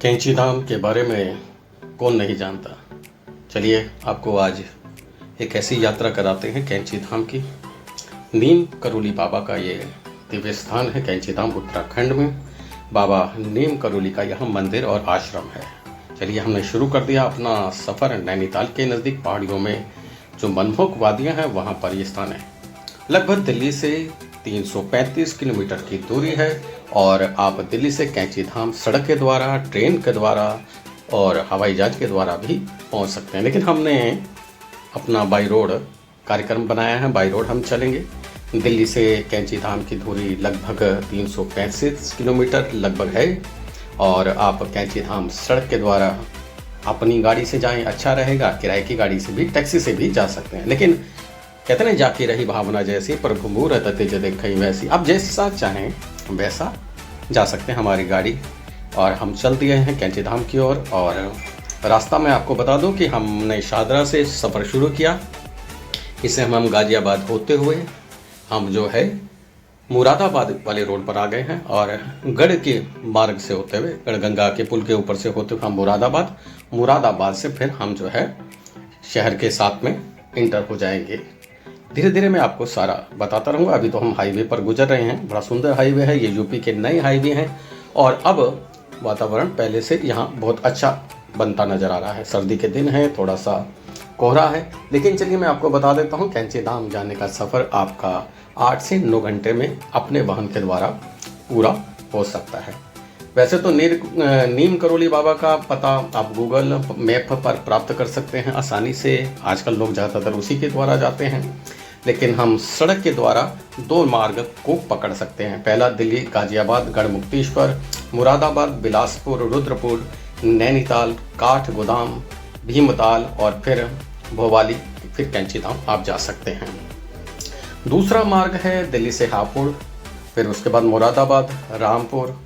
कैंची धाम के बारे में कौन नहीं जानता। चलिए आपको आज एक ऐसी यात्रा कराते हैं कैंची धाम की। नीम करोली बाबा का ये दिव्य स्थान है कैंची धाम उत्तराखंड में। बाबा नीम करोली का यहाँ मंदिर और आश्रम है। चलिए हमने शुरू कर दिया अपना सफ़र। नैनीताल के नज़दीक पहाड़ियों में जो मनमोहक वादियाँ हैं वहाँ पर ये स्थान है। लगभग दिल्ली से 335 किलोमीटर की दूरी है और आप दिल्ली से कैंची धाम सड़क के द्वारा, ट्रेन के द्वारा और हवाई जहाज के द्वारा भी पहुंच सकते हैं। लेकिन हमने अपना बाई रोड कार्यक्रम बनाया है। बाई रोड हम चलेंगे। दिल्ली से कैंची धाम की दूरी लगभग 335 किलोमीटर लगभग है और आप कैंची धाम सड़क के द्वारा अपनी गाड़ी से जाएं अच्छा रहेगा। किराए की गाड़ी से भी, टैक्सी से भी जा सकते हैं। लेकिन कहते हैं जाकी रही भावना जैसी, प्रभु मुहूर्त तेज देखई वैसी। आप जैसा चाहें वैसा जा सकते हैं हमारी गाड़ी। और हम चल दिए हैं कैंची धाम की ओर। और रास्ता में आपको बता दूं कि हमने शादरा से सफ़र शुरू किया। इससे हम गाजियाबाद होते हुए हम जो है मुरादाबाद वाले रोड पर आ गए हैं और गढ़ के मार्ग से होते हुए, गढ़गंगा के पुल के ऊपर से होते हुए हम मुरादाबाद से फिर हम जो है शहर के साथ में इंटर हो जाएंगे। धीरे धीरे मैं आपको सारा बताता रहूँगा। अभी तो हम हाईवे पर गुजर रहे हैं। बड़ा सुंदर हाईवे है ये, यूपी के नए हाईवे हैं। और अब वातावरण पहले से यहाँ बहुत अच्छा बनता नज़र आ रहा है। सर्दी के दिन है, थोड़ा सा कोहरा है। लेकिन चलिए मैं आपको बता देता हूँ कैंची धाम जाने का सफ़र आपका 8 से 9 घंटे में अपने वाहन के द्वारा पूरा हो सकता है। वैसे तो नीम करोली बाबा का पता आप गूगल मैप पर प्राप्त कर सकते हैं आसानी से। आजकल लोग ज़्यादातर उसी के द्वारा जाते हैं। लेकिन हम सड़क के द्वारा 2 मार्ग को पकड़ सकते हैं। पहला दिल्ली गाजियाबाद, गढ़मुक्तेश्वर, मुरादाबाद, बिलासपुर, रुद्रपुर, नैनीताल, काठगोदाम, भीमताल और फिर भोपाली, फिर कैंची धाम आप जा सकते हैं। दूसरा मार्ग है दिल्ली से हापुड़, फिर उसके बाद मुरादाबाद, रामपुर,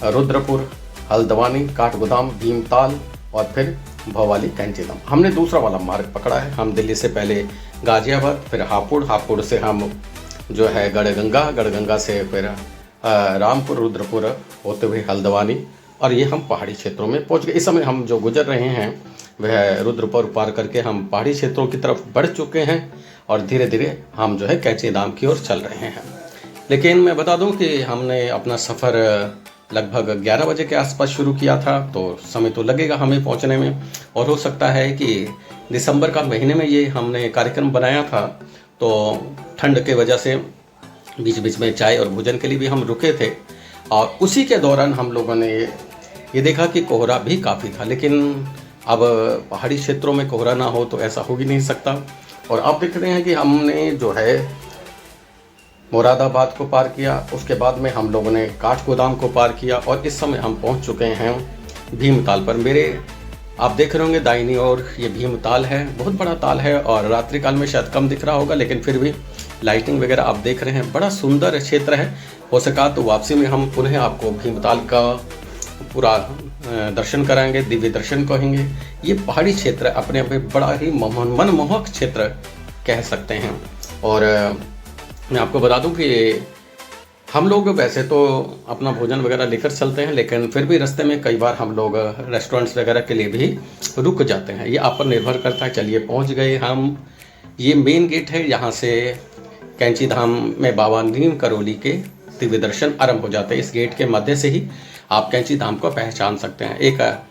रुद्रपुर, हल्द्वानी, काठगोदाम, भीमताल और फिर भोपाली, कैंची धाम। हमने दूसरा वाला मार्ग पकड़ा है। हम दिल्ली से पहले गाजियाबाद, फिर हापुड़ से हम जो है गढ़गंगा से फिर रामपुर, रुद्रपुर होते हुए हल्द्वानी और ये हम पहाड़ी क्षेत्रों में पहुंच गए। इस समय हम जो गुजर रहे हैं वह रुद्रपुर पार करके हम पहाड़ी क्षेत्रों की तरफ बढ़ चुके हैं और धीरे धीरे हम जो है कैंची धाम की ओर चल रहे हैं। लेकिन मैं बता दूं कि हमने अपना सफ़र लगभग 11 बजे के आसपास शुरू किया था, तो समय तो लगेगा हमें पहुंचने में। और हो सकता है कि दिसंबर का महीने में ये हमने कार्यक्रम बनाया था, तो ठंड के वजह से बीच बीच में चाय और भोजन के लिए भी हम रुके थे। और उसी के दौरान हम लोगों ने ये देखा कि कोहरा भी काफ़ी था। लेकिन अब पहाड़ी क्षेत्रों में कोहरा ना हो तो ऐसा हो ही नहीं सकता। और आप देख रहे हैं कि हमने जो है मुरादाबाद को पार किया, उसके बाद में हम लोगों ने काठगोदाम को पार किया और इस समय हम पहुंच चुके हैं भीमताल पर। मेरे आप देख रहे होंगे दाहिनी ओर ये भीमताल है। बहुत बड़ा ताल है और रात्रि काल में शायद कम दिख रहा होगा, लेकिन फिर भी लाइटिंग वगैरह आप देख रहे हैं। बड़ा सुंदर क्षेत्र है। हो सका तो वापसी में हम पुनः आपको भीमताल का पूरा दर्शन कराएंगे, दिव्य दर्शन कहेंगे। ये पहाड़ी क्षेत्र अपने आप में बड़ा ही मनमोहक क्षेत्र कह सकते हैं। और मैं आपको बता दूं कि हम लोग वैसे तो अपना भोजन वगैरह लेकर चलते हैं, लेकिन फिर भी रास्ते में कई बार हम लोग रेस्टोरेंट्स वगैरह के लिए भी रुक जाते हैं। ये आप पर निर्भर करता है। चलिए पहुंच गए हम। ये मेन गेट है। यहाँ से कैंची धाम में बाबा नीम करोली के दिव्य दर्शन आरंभ हो जाते हैं। इस गेट के मध्य से ही आप कैंची धाम को पहचान सकते हैं। एक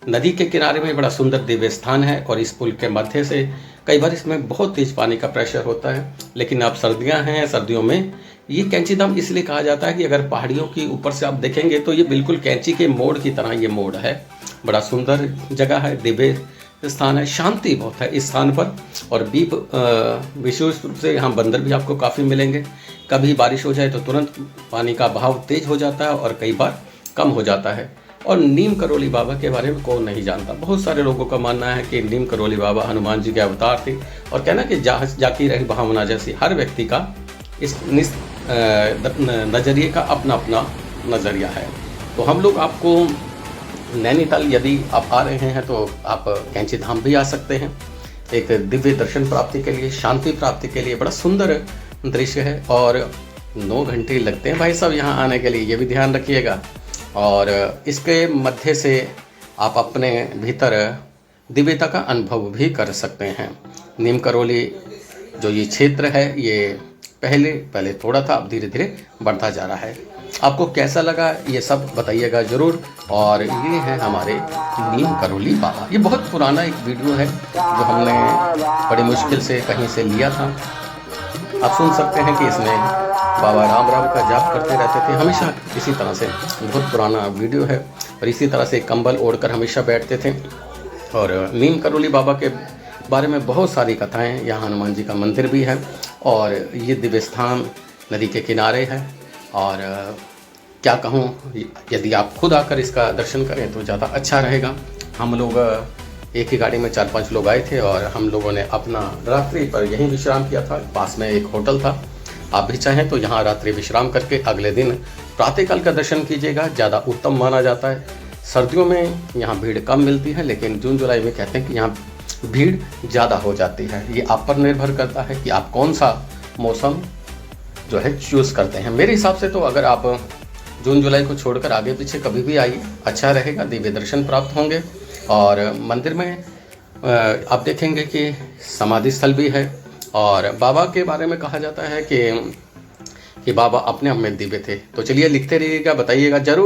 नदी के किनारे में बड़ा सुंदर दिव्य स्थान है और इस पुल के मध्य से कई बार इसमें बहुत तेज पानी का प्रेशर होता है। लेकिन अब सर्दियां हैं, सर्दियों में ये कैंची धाम इसलिए कहा जाता है कि अगर पहाड़ियों के ऊपर से आप देखेंगे तो ये बिल्कुल कैंची के मोड़ की तरह ये मोड़ है। बड़ा सुंदर जगह है, दिव्य स्थान है, शांति बहुत है इस स्थान पर। और विशेष रूप से यहाँ बंदर भी आपको काफ़ी मिलेंगे। कभी बारिश हो जाए तो तुरंत पानी का बहाव तेज हो जाता है और कई बार कम हो जाता है। और नीम करोली बाबा के बारे में कौन नहीं जानता। बहुत सारे लोगों का मानना है कि नीम करोली बाबा हनुमान जी के अवतार थे और कहना कि जाकी रही भावना जैसी। हर व्यक्ति का इस नज़रिए का अपना अपना नज़रिया है। तो हम लोग आपको नैनीताल यदि आप आ रहे हैं तो आप कैंची धाम भी आ सकते हैं। एक दिव्य दर्शन प्राप्ति के लिए, शांति प्राप्ति के लिए बड़ा सुंदर दृश्य है। और 9 घंटे लगते हैं भाई साहब यहाँ आने के लिए, ये भी ध्यान रखिएगा। और इसके मध्य से आप अपने भीतर दिव्यता का अनुभव भी कर सकते हैं। नीम करौली जो ये क्षेत्र है, ये पहले थोड़ा था, अब धीरे धीरे बढ़ता जा रहा है। आपको कैसा लगा ये सब बताइएगा ज़रूर। और ये है हमारे नीम करौली बाबा। ये बहुत पुराना एक वीडियो है जो हमने बड़ी मुश्किल से कहीं से लिया था। आप सुन सकते हैं कि इसमें बाबा राम राम का जाप करते रहते थे हमेशा। इसी तरह से बहुत पुराना वीडियो है और इसी तरह से कंबल ओढ़कर हमेशा बैठते थे। और नीम करौली बाबा के बारे में बहुत सारी कथाएं, यहाँ हनुमान जी का मंदिर भी है और ये दिव्य स्थान नदी के किनारे है। और क्या कहूँ, यदि आप खुद आकर इसका दर्शन करें तो ज़्यादा अच्छा रहेगा। हम लोग एक ही गाड़ी में 4-5 लोग आए थे और हम लोगों ने अपना रात्रि पर यहीं विश्राम किया था। पास में एक होटल था, आप भी चाहें तो यहाँ रात्रि विश्राम करके अगले दिन प्रातःकाल का दर्शन कीजिएगा, ज़्यादा उत्तम माना जाता है। सर्दियों में यहाँ भीड़ कम मिलती है, लेकिन जून जुलाई में कहते हैं कि यहाँ भीड़ ज़्यादा हो जाती है। ये आप पर निर्भर करता है कि आप कौन सा मौसम जो है चूज़ करते हैं। मेरे हिसाब से तो अगर आप जून जुलाई को छोड़कर आगे पीछे कभी भी आइए, अच्छा रहेगा, दिव्य दर्शन प्राप्त होंगे। और मंदिर में आप देखेंगे कि समाधि स्थल भी है। और बाबा के बारे में कहा जाता है कि बाबा अपने आप में दिव्य थे। तो चलिए लिखते रहिएगा, बताइएगा ज़रूर।